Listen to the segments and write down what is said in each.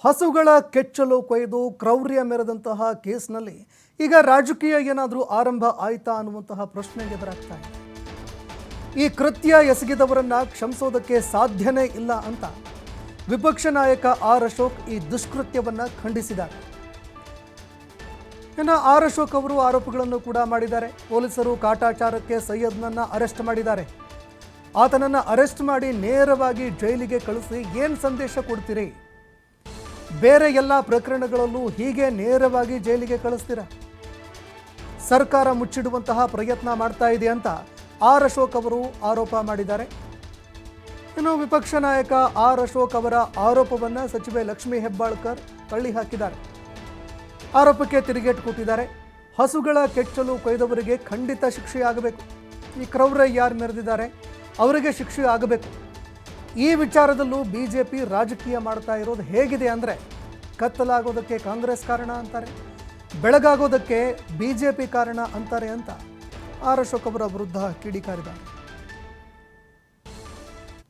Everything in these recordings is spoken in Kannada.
ಹಸುಗಳ ಕೆಚ್ಚಲು ಕೊಯ್ದು ಕ್ರೌರ್ಯ ಮೆರೆದಂತಹ ಕೇಸ್ನಲ್ಲಿ ಈಗ ರಾಜಕೀಯ ಏನಾದರೂ ಆರಂಭ ಆಯ್ತಾ ಅನ್ನುವಂತಹ ಪ್ರಶ್ನೆ ಎದುರಾಗ್ತಾ ಇದೆ. ಈ ಕೃತ್ಯ ಎಸಗಿದವರನ್ನ ಕ್ಷಮಿಸೋದಕ್ಕೆ ಸಾಧ್ಯನೇ ಇಲ್ಲ ಅಂತ ವಿಪಕ್ಷ ನಾಯಕ ಆರ್ ಅಶೋಕ್ ಈ ದುಷ್ಕೃತ್ಯವನ್ನ ಖಂಡಿಸಿದ್ದಾರೆ. ಇನ್ನು ಆರ್ ಅಶೋಕ್ ಅವರು ಆರೋಪಗಳನ್ನು ಕೂಡ ಮಾಡಿದ್ದಾರೆ. ಪೊಲೀಸರು ಕಾಟಾಚಾರಕ್ಕೆ ಸೈಯದ್ನನ್ನ ಅರೆಸ್ಟ್ ಮಾಡಿದ್ದಾರೆ. ಆತನನ್ನ ಅರೆಸ್ಟ್ ಮಾಡಿ ನೇರವಾಗಿ ಜೈಲಿಗೆ ಕಳಿಸಿ ಏನು ಸಂದೇಶ ಕೊಡ್ತೀರಿ? ಬೇರೆ ಎಲ್ಲ ಪ್ರಕರಣಗಳಲ್ಲೂ ಹೀಗೆ ನೇರವಾಗಿ ಜೈಲಿಗೆ ಕಳಿಸ್ತೀರಾ? ಸರ್ಕಾರ ಮುಚ್ಚಿಡುವಂತಹ ಪ್ರಯತ್ನ ಮಾಡ್ತಾ ಇದೆ ಅಂತ ಆರ್ ಅಶೋಕ್ ಅವರು ಆರೋಪ ಮಾಡಿದ್ದಾರೆ. ಇನ್ನು ವಿಪಕ್ಷ ನಾಯಕ ಆರ್ ಅಶೋಕ್ ಅವರ ಆರೋಪವನ್ನು ಸಚಿವೆ ಲಕ್ಷ್ಮೀ ಹೆಬ್ಬಾಳ್ಕರ್ ತಳ್ಳಿ ಹಾಕಿದ್ದಾರೆ. ಆರೋಪಕ್ಕೆ ತಿರುಗೇಟು ಕೊಟ್ಟಿದ್ದಾರೆ. ಹಸುಗಳ ಕೆಚ್ಚಲು ಕೊಯ್ದವರಿಗೆ ಖಂಡಿತ ಶಿಕ್ಷೆ ಆಗಬೇಕು. ಈ ಕ್ರೌರ್ಯ ಯಾರು ಮೆರೆದಿದ್ದಾರೆ ಅವರಿಗೆ ಶಿಕ್ಷೆ ಆಗಬೇಕು. ಈ ವಿಚಾರದಲ್ಲೂ ಬಿಜೆಪಿ ರಾಜಕೀಯ ಮಾಡ್ತಾ ಇರೋದು ಹೇಗಿದೆ ಅಂದರೆ, ಕತ್ತಲಾಗೋದಕ್ಕೆ ಕಾಂಗ್ರೆಸ್ ಕಾರಣ ಅಂತಾರೆ, ಬೆಳಗಾಗೋದಕ್ಕೆ ಬಿಜೆಪಿ ಕಾರಣ ಅಂತಾರೆ ಅಂತ ಆರ್ ಅಶೋಕ್ ಅವರ ವಿರುದ್ಧ ಕಿಡಿಕಾರಿದ್ದಾರೆ.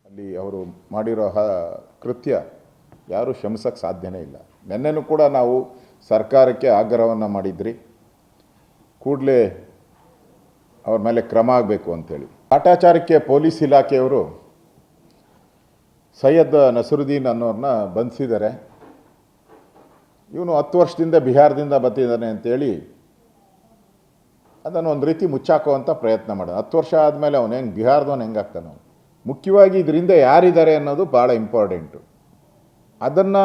ಅಲ್ಲಿ ಅವರು ಮಾಡಿರೋ ಕೃತ್ಯ ಯಾರೂ ಕ್ಷಮಿಸಕ್ಕೆ ಸಾಧ್ಯನೇ ಇಲ್ಲ. ನಿನ್ನೆನೂ ಕೂಡ ನಾವು ಸರ್ಕಾರಕ್ಕೆ ಆಗ್ರಹವನ್ನು ಮಾಡಿದ್ರಿ, ಕೂಡಲೇ ಅವ್ರ ಮೇಲೆ ಕ್ರಮ ಆಗಬೇಕು ಅಂಥೇಳಿ. ಕಾಟಾಚಾರಕ್ಕೆ ಪೊಲೀಸ್ ಇಲಾಖೆಯವರು ಸೈಯದ್ ನಸರುದ್ದೀನ್ ಅನ್ನೋರನ್ನ ಬಂಧಿಸಿದ್ದಾರೆ. ಇವನು 10 ವರ್ಷದಿಂದ ಬಿಹಾರದಿಂದ ಬರ್ತಿದ್ದಾನೆ ಅಂತೇಳಿ ಅದನ್ನು ಒಂದು ರೀತಿ ಮುಚ್ಚಾಕುವಂಥ ಪ್ರಯತ್ನ ಮಾಡೋದು. 10 ವರ್ಷ ಆದಮೇಲೆ ಅವನು ಹೆಂಗೆ ಬಿಹಾರದವನು ಹೆಂಗಾಗ್ತಾನೆ ಅವನು? ಮುಖ್ಯವಾಗಿ ಇದರಿಂದ ಯಾರಿದ್ದಾರೆ ಅನ್ನೋದು ಭಾಳ ಇಂಪಾರ್ಟೆಂಟು. ಅದನ್ನು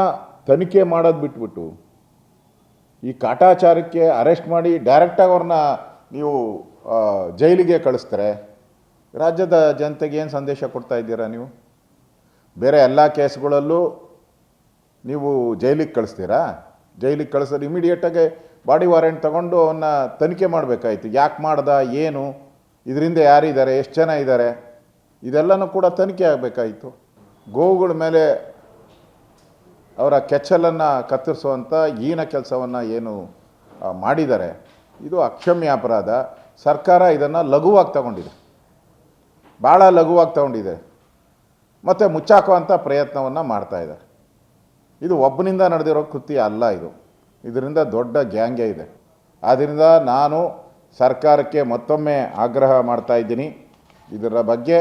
ತನಿಖೆ ಮಾಡೋದು ಬಿಟ್ಬಿಟ್ಟು ಈ ಕಾಟಾಚಾರಕ್ಕೆ ಅರೆಸ್ಟ್ ಮಾಡಿ ಡೈರೆಕ್ಟಾಗಿ ಅವ್ರನ್ನ ನೀವು ಜೈಲಿಗೆ ಕಳಿಸ್ತಾರೆ. ರಾಜ್ಯದ ಜನತೆಗೆ ಏನು ಸಂದೇಶ ಕೊಡ್ತಾ ಇದ್ದೀರಾ ನೀವು? ಬೇರೆ ಎಲ್ಲ ಕೇಸ್ಗಳಲ್ಲೂ ನೀವು ಜೈಲಿಗೆ ಕಳಿಸ್ತೀರಾ? ಜೈಲಿಗೆ ಕಳಿಸೋದು ಇಮಿಡಿಯೇಟಾಗಿ ಬಾಡಿ ವಾರೆಂಟ್ ತೊಗೊಂಡು ಅವನ್ನ ತನಿಖೆ ಮಾಡಬೇಕಾಯ್ತು. ಯಾಕೆ ಮಾಡ್ದ, ಏನು, ಇದರಿಂದ ಯಾರಿದ್ದಾರೆ, ಎಷ್ಟು ಜನ ಇದ್ದಾರೆ, ಇದೆಲ್ಲನೂ ಕೂಡ ತನಿಖೆ ಆಗಬೇಕಾಯಿತು. ಗೋವುಗಳ ಮೇಲೆ ಅವರ ಕೆಚ್ಚಲನ್ನು ಕತ್ತರಿಸುವಂಥ ಹೀನ ಕೆಲಸವನ್ನು ಏನು ಮಾಡಿದ್ದಾರೆ, ಇದು ಅಕ್ಷಮ್ಯ ಅಪರಾಧ. ಸರ್ಕಾರ ಇದನ್ನು ಲಘುವಾಗಿ ತಗೊಂಡಿದೆ, ಭಾಳ ಲಘುವಾಗಿ ತಗೊಂಡಿದೆ ಮತ್ತು ಮುಚ್ಚಾಕುವಂಥ ಪ್ರಯತ್ನವನ್ನು ಮಾಡ್ತಾಯಿದ್ದಾರೆ. ಇದು ಒಬ್ಬನಿಂದ ನಡೆದಿರೋ ಕೃತ್ಯ ಅಲ್ಲ. ಇದರಿಂದ ದೊಡ್ಡ ಗ್ಯಾಂಗೇ ಇದೆ. ಆದ್ದರಿಂದ ನಾನು ಸರ್ಕಾರಕ್ಕೆ ಮತ್ತೊಮ್ಮೆ ಆಗ್ರಹ ಮಾಡ್ತಾ ಇದ್ದೀನಿ, ಇದರ ಬಗ್ಗೆ,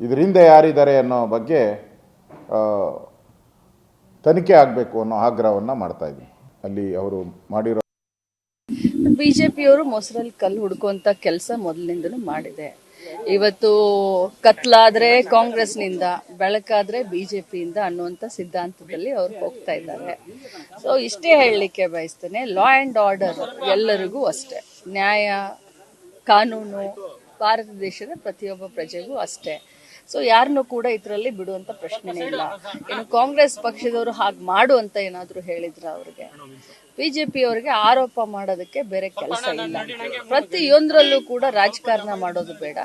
ಇದರಿಂದ ಯಾರಿದ್ದಾರೆ ಅನ್ನೋ ಬಗ್ಗೆ ತನಿಖೆ ಆಗಬೇಕು ಅನ್ನೋ ಆಗ್ರಹವನ್ನು ಮಾಡ್ತಾ ಇದ್ದೀನಿ. ಅಲ್ಲಿ ಅವರು ಮಾಡಿರೋ ಬಿಜೆಪಿಯವರು ಮೊಸರಲ್ಲಿ ಕಲ್ಲು ಹುಡುಕುವಂತ ಕೆಲಸ ಮೊದಲಿನಿಂದನೂ ಮಾಡಿದೆ. ಇವತ್ತು ಕತ್ಲಾದ್ರೆ ಕಾಂಗ್ರೆಸ್ನಿಂದ, ಬೆಳಕಾದ್ರೆ ಬಿಜೆಪಿಯಿಂದ ಅನ್ನುವಂಥ ಸಿದ್ಧಾಂತದಲ್ಲಿ ಅವ್ರು ಹೋಗ್ತಾ ಇದ್ದಾರೆ. ಸೊ ಇಷ್ಟೇ ಹೇಳಲಿಕ್ಕೆ ಬಯಸ್ತೇನೆ, ಲಾ ಆ್ಯಂಡ್ ಆರ್ಡರ್ ಎಲ್ಲರಿಗೂ ಅಷ್ಟೇ, ನ್ಯಾಯ ಕಾನೂನು ಭಾರತ ದೇಶದ ಪ್ರತಿಯೊಬ್ಬ ಪ್ರಜೆಗೂ ಅಷ್ಟೇ. ಸೊ ಯಾರನ್ನೂ ಕೂಡ ಇದರಲ್ಲಿ ಬಿಡುವಂತ ಪ್ರಶ್ನೆನೇ ಇಲ್ಲ. ಇನ್ನು ಕಾಂಗ್ರೆಸ್ ಪಕ್ಷದವರು ಹಾಗೆ ಮಾಡುವಂತ ಏನಾದರೂ ಹೇಳಿದ್ರ ಅವ್ರಿಗೆ, ಬಿಜೆಪಿ ಅವರಿಗೆ ಆರೋಪ ಮಾಡೋದಕ್ಕೆ ಬೇರೆ ಕೆಲಸ ಇಲ್ಲ. ಪ್ರತಿಯೊಂದರಲ್ಲೂ ಕೂಡ ರಾಜಕಾರಣ ಮಾಡೋದು ಬೇಡ.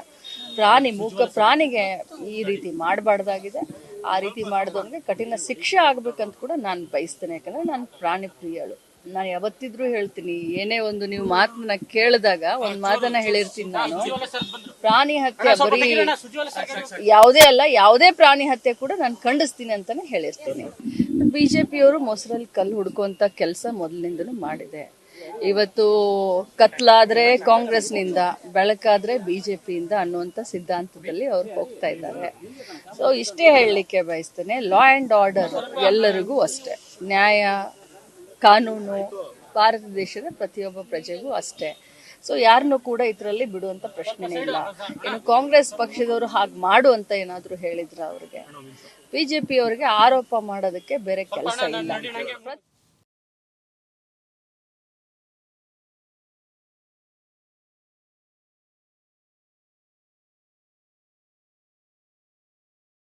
ಮೂಕ ಪ್ರಾಣಿಗೆ ಈ ರೀತಿ ಮಾಡಬಾರ್ದಾಗಿದೆ. ಆ ರೀತಿ ಮಾಡಿದವನಿಗೆ ಕಠಿಣ ಶಿಕ್ಷೆ ಆಗ್ಬೇಕಂತ ಕೂಡ ನಾನು ಬಯಸ್ತೇನೆ. ಯಾಕಂದ್ರೆ ನಾನು ಪ್ರಾಣಿ ಪ್ರಿಯಳು. ನಾನು ಯಾವತ್ತಿದ್ರೂ ಹೇಳ್ತೀನಿ, ಏನೇ ಒಂದು ನೀವು ಮಾತನ್ನ ಕೇಳಿದಾಗ ಒಂದು ಮಾತನ್ನ ಹೇಳಿರ್ತೀನಿ ನಾನು, ಪ್ರಾಣಿ ಹತ್ಯೆ ಬರೀ ಯಾವುದೇ ಅಲ್ಲ, ಯಾವುದೇ ಪ್ರಾಣಿ ಹತ್ಯೆ ಕೂಡ ನಾನು ಖಂಡಿಸ್ತೀನಿ ಅಂತಾನೆ ಹೇಳಿರ್ತೀನಿ. ಬಿಜೆಪಿಯವರು ಮೊಸರಲ್ಲಿ ಕಲ್ಲು ಹುಡುಕುವಂತ ಕೆಲಸ ಮೊದಲಿನಿಂದನೂ ಮಾಡಿದೆ. ಇವತ್ತು ಕತ್ಲಾದ್ರೆ ಕಾಂಗ್ರೆಸ್ನಿಂದ, ಬೆಳಕಾದ್ರೆ ಬಿಜೆಪಿಯಿಂದ ಅನ್ನುವಂಥ ಸಿದ್ಧಾಂತದಲ್ಲಿ ಅವ್ರು ಹೋಗ್ತಾ ಇದ್ದಾರೆ. ಸೊ ಇಷ್ಟೇ ಹೇಳಲಿಕ್ಕೆ ಬಯಸ್ತೇನೆ, ಲಾ ಆ್ಯಂಡ್ ಆರ್ಡರ್ ಎಲ್ಲರಿಗೂ ಅಷ್ಟೇ, ನ್ಯಾಯ ಕಾನೂನು ಭಾರತ ದೇಶದ ಪ್ರತಿಯೊಬ್ಬ ಪ್ರಜೆಗೂ ಅಷ್ಟೇ. ಸೊ ಯಾರನ್ನೂ ಕೂಡ ಇದರಲ್ಲಿ ಬಿಡುವಂತ ಪ್ರಶ್ನೆನೇ ಇಲ್ಲ. ಇನ್ನು ಕಾಂಗ್ರೆಸ್ ಪಕ್ಷದವರು ಹಾಗೆ ಮಾಡುವಂತ ಏನಾದರೂ ಹೇಳಿದ್ರ ಅವ್ರಿಗೆ, ಬಿಜೆಪಿ ಅವರಿಗೆ ಆರೋಪ ಮಾಡೋದಕ್ಕೆ ಬೇರೆ ಕೆಲಸ ಇಲ್ಲ.